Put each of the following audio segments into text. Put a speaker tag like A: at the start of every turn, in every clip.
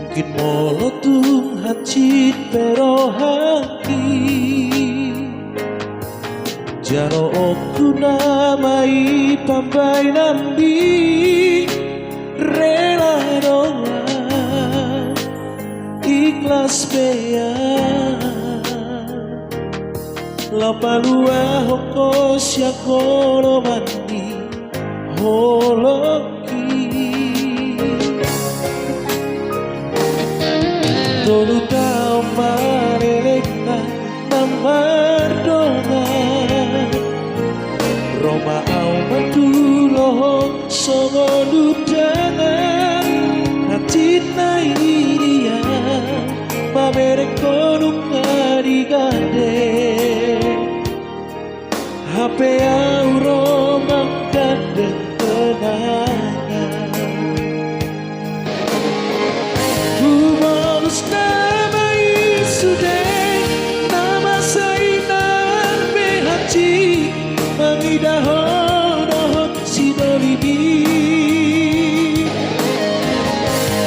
A: mungkin molotung hacit pero haki jaro oku namai pambai nambi rela doa ikhlas bea lapalua hoko syakoro mandi holoki tolu tau marelekna namardonga Roma au maduloh songo dudangan hatina iria pamere konung adigade HP au Roma kade kenangan ku balus nama isude nama sainan behaci mangidahonohon sidolibi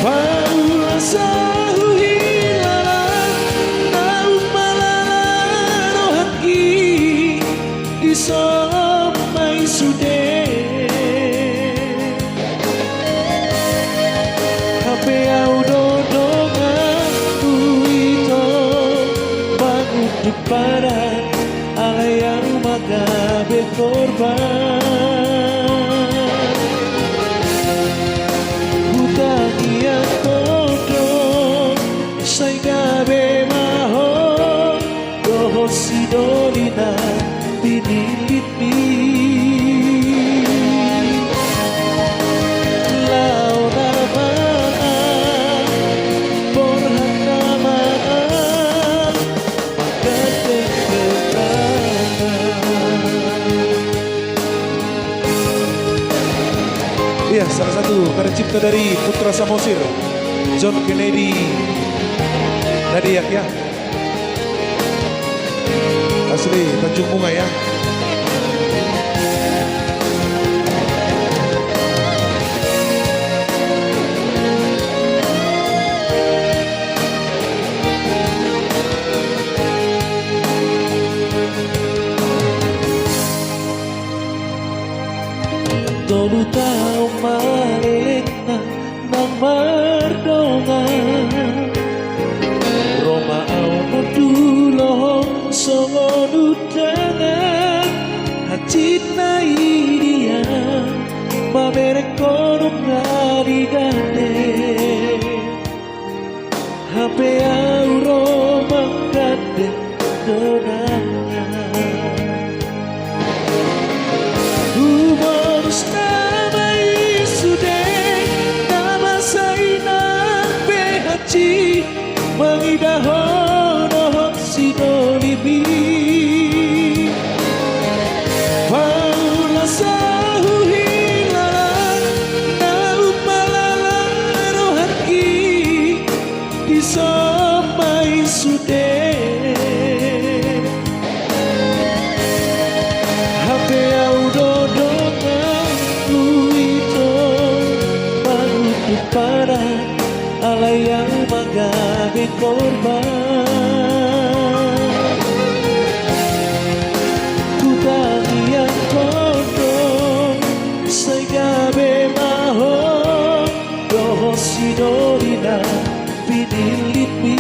A: paula sahu hilalang naum malalano haki disomai sude hape au dodongan kuito bangun di paran alayang magabe korban hutangi yang kodong say gabe maho doho sidolina pinilit ni lau namaan borhan namaan magateng iya, salah satu karya cipta dari Putra Samosir, John Kennedy Nadiak ya. Asli Tanjung Bunga ya. Tolu tau marelekna nang mardongan Roma au maduloh songo dudangan hacitna idia mamere konung adigade HP au Roma kade kenangan nama isude nama sainan behaci mangidahonohon sidolibi paula sahu hilalang naum malalano haki disomai sude HP au dodongan kuito bangun di paran alayang magabe korban kutangi yang kodong say gabe maho doho sidolina pinilit mi